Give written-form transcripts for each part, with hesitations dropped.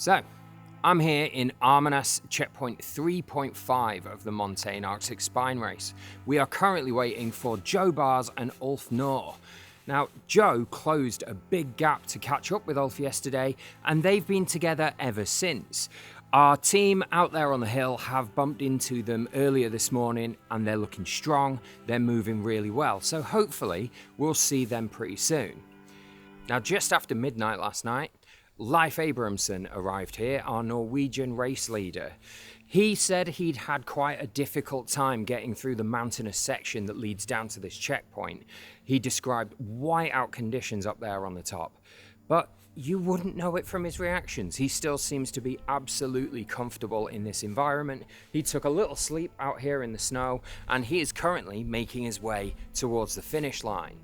So, I'm here in Ammarnäs checkpoint 3.5 of the Montane Arctic Spine Race. We are currently waiting for Joe Bars and Ulf Nore. Now, Joe closed a big gap to catch up with Ulf yesterday, and they've been together ever since. Our team out there on the hill have bumped into them earlier this morning, and they're looking strong, they're moving really well, so hopefully we'll see them pretty soon. Now, just after midnight last night, Leif Abrahamsen arrived here, our Norwegian race leader. He said he'd had quite a difficult time getting through the mountainous section that leads down to this checkpoint. He described whiteout conditions up there on the top, but you wouldn't know it from his reactions. He still seems to be absolutely comfortable in this environment. He took a little sleep out here in the snow, and he is currently making his way towards the finish line.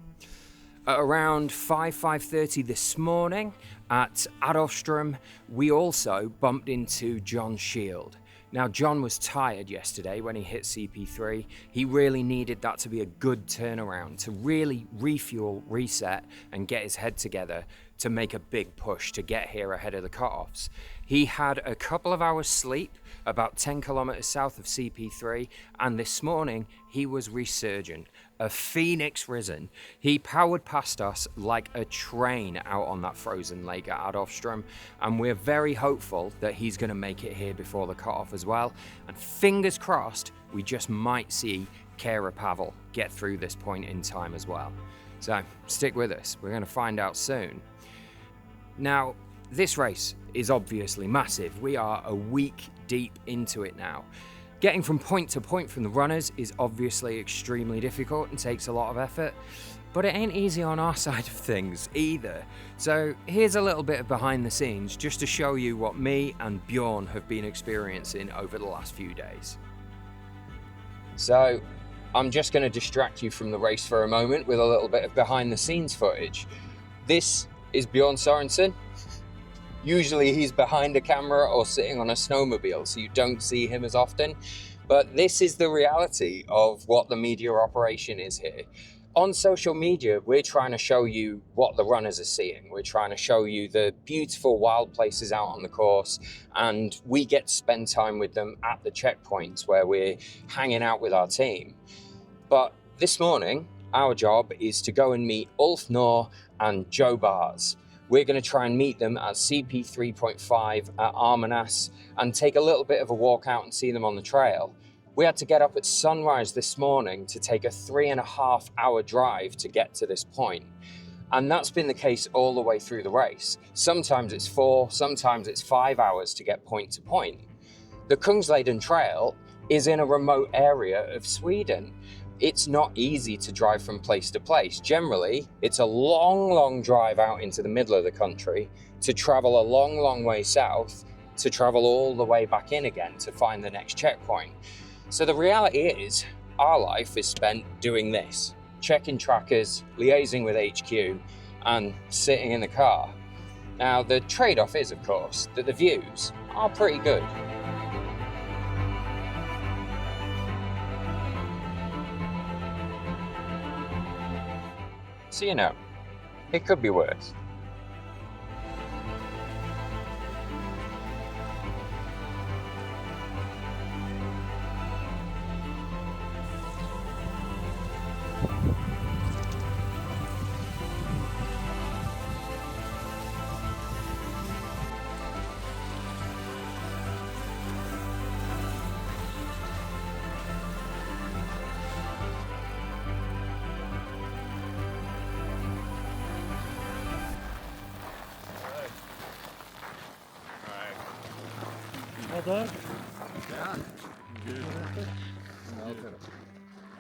At around 5:30 this morning at Adolfström, we also bumped into John Shield. Now, John was tired yesterday when he hit CP3. He really needed that to be a good turnaround, to really refuel, reset, and get his head together to make a big push to get here ahead of the cutoffs. He had a couple of hours sleep about 10 kilometers south of CP3, and this morning he was resurgent, a phoenix risen. He powered past us like a train out on that frozen lake at Adolfström, and we're very hopeful that he's going to make it here before the cutoff as well. And fingers crossed, we just might see Keira Pavval get through this point in time as well. So stick with us, we're going to find out soon. Now, this race is obviously massive. We are a week deep into it now. Getting from point to point from the runners is obviously extremely difficult and takes a lot of effort, but it ain't easy on our side of things either. So here's a little bit of behind the scenes just to show you what me and Bjorn have been experiencing over the last few days. So I'm just going to distract you from the race for a moment with a little bit of behind the scenes footage. This is Bjorn Sorensen. Usually he's behind a camera or sitting on a snowmobile, so you don't see him as often. But this is the reality of what the media operation is here. On social media, we're trying to show you what the runners are seeing. We're trying to show you the beautiful wild places out on the course, and we get to spend time with them at the checkpoints where we're hanging out with our team. But this morning, our job is to go and meet Ulf Nore and Joe Bars. We're going to try and meet them at CP 3.5 at Ammarnäs and take a little bit of a walk out and see them on the trail. We had to get up at sunrise this morning to take a 3.5 hour drive to get to this point. And that's been the case all the way through the race. Sometimes it's 4, sometimes it's 5 hours to get point to point. The Kungsleden Trail is in a remote area of Sweden. It's not easy to drive from place to place. Generally, it's a long drive out into the middle of the country to travel a long way south, to travel all the way back in again to find the next checkpoint. So the reality is, our life is spent doing this, checking trackers, liaising with HQ, and sitting in the car. Now, the trade-off is, of course, that the views are pretty good. So you know, it could be worse. Well done. Yeah. Good. Well done.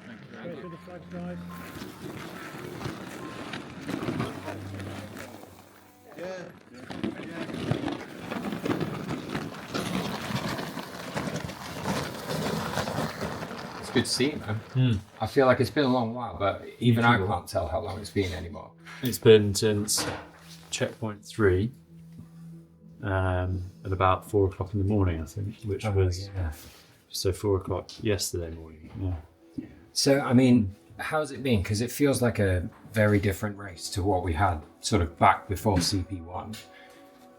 Thank you. Go to the flag drive. It's good to see you, man. I feel like it's been a long while, but even I can't tell how long it's been anymore. It's been since checkpoint 3 at about 4 o'clock in the morning, I think, which was so 4 o'clock yesterday morning. Yeah. So, I mean, how's it been? Because it feels like a very different race to what we had sort of back before CP1.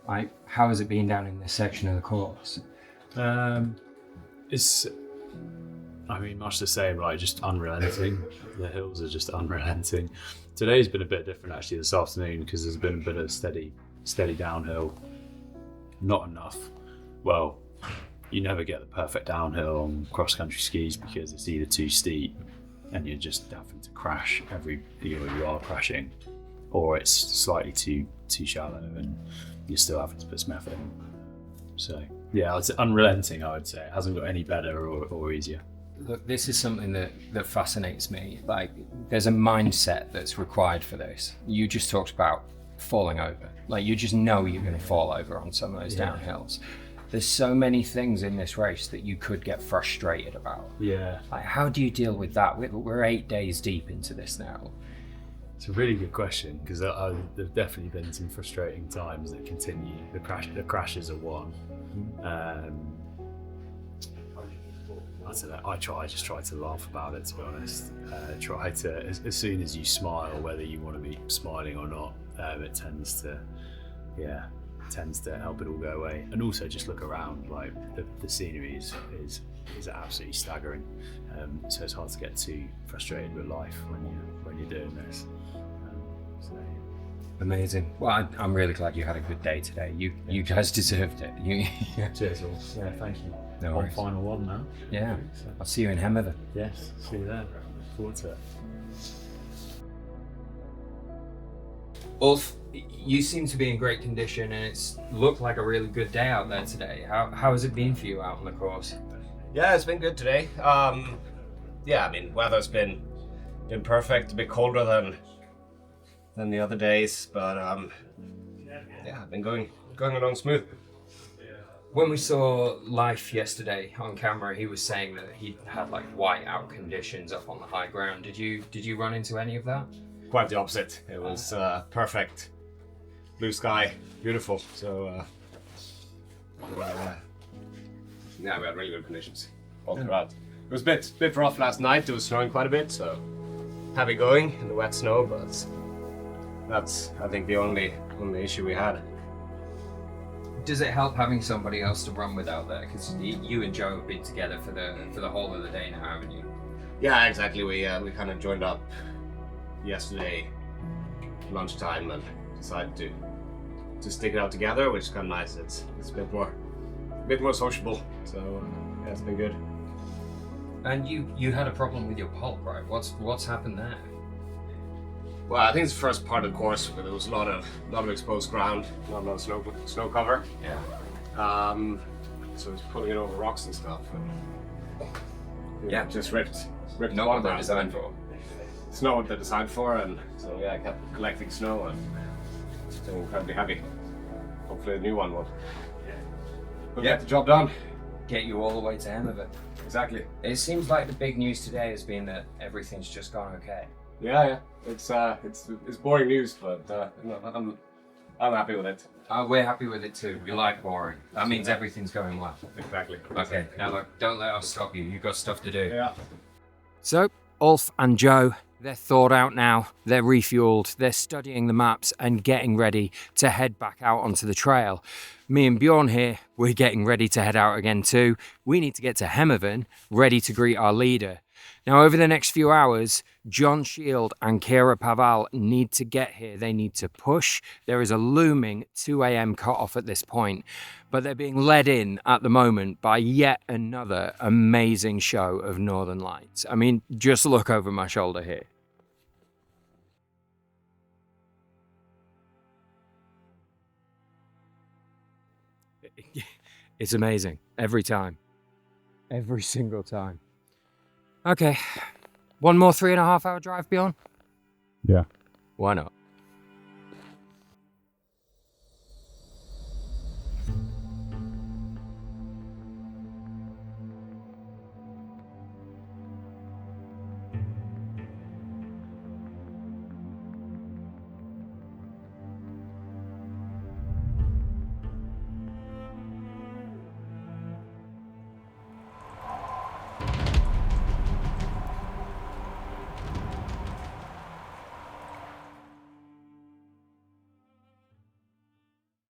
Like, how has it been down in this section of the course? It's, I mean, much the same, like just unrelenting. The hills are just unrelenting. Today's been a bit different actually this afternoon because there's been a bit of steady downhill. Not enough. Well, you never get the perfect downhill on cross-country skis because it's either too steep and you're just having to crash you are crashing, or it's slightly too shallow and you're still having to put some effort in. So yeah, it's unrelenting, I would say. It hasn't got any better or easier. Look, this is something that fascinates me. Like, there's a mindset that's required for this. You just talked about falling over. Like, you just know you're going to fall over on some of those downhills. There's so many things in this race that you could get frustrated about. Yeah. Like, how do you deal with that? We're 8 days deep into this now. It's a really good question because there've definitely been some frustrating times that continue. The crashes are one. I don't know. I just try to laugh about it, to be honest. Try to, as soon as you smile, whether you want to be smiling or not, it tends to help it all go away. And also just look around. Like the scenery is absolutely staggering. So it's hard to get too frustrated with life when you're doing this. Amazing. Well, I'm really glad you had a good day today. You guys deserved it. Cheers all. Yeah, thank you. No worries. Final one now. Yeah. I'll see you in Hemmerden. Yes, see you there. Look forward to it. Ulf, you seem to be in great condition and it's looked like a really good day out there today. How has it been for you out on the course? Yeah, it's been good today. Yeah, I mean, weather's been perfect. A bit colder than the other days, but yeah, I've been going along smooth. When we saw Leif yesterday on camera, he was saying that he had like white out conditions up on the high ground. Did you run into any of that? Quite the opposite. It was perfect, blue sky, beautiful. So yeah, we had really good conditions all throughout. It was a bit rough last night. It was snowing quite a bit, so heavy going in the wet snow. But that's, I think, the only issue we had. Does it help having somebody else to run with out there? Because you and Joe have been together for the whole of the day now, haven't you? Yeah, exactly. We kind of joined up yesterday lunchtime and decided to stick it out together, which is kind of nice. It's a bit more sociable. So yeah, it's been good. And you had a problem with your pulk, right? What's happened there? Well, I think it's the first part of the course where there was a lot of exposed ground, not a lot of snow cover. Yeah. So it's pulling it over rocks and stuff. And, Yeah. Just ripped. Not what they're designed for. It's not what they're designed for, and so yeah, I kept collecting snow and it's been incredibly heavy. Hopefully a new one will get the job done. Get you all the way to Hemmerden. Exactly. It seems like the big news today has been that everything's just gone okay. Yeah. It's boring news, but I'm happy with it. We're happy with it too. We like boring. That means everything's going well. Exactly. Okay, now look, don't let us stop you. You've got stuff to do. Yeah. So, Ulf and Joe, they're thawed out now. They're refueled. They're studying the maps and getting ready to head back out onto the trail. Me and Bjorn here, we're getting ready to head out again too. We need to get to Hemmerden, ready to greet our leader. Now, over the next few hours, John Shield and Keira Pavval need to get here. They need to push. There is a looming 2 a.m. cut-off at this point, but they're being led in at the moment by yet another amazing show of Northern Lights. I mean, just look over my shoulder here. It's amazing. Every time. Every single time. Okay. One more 3.5 hour drive, Bjorn? Yeah. Why not?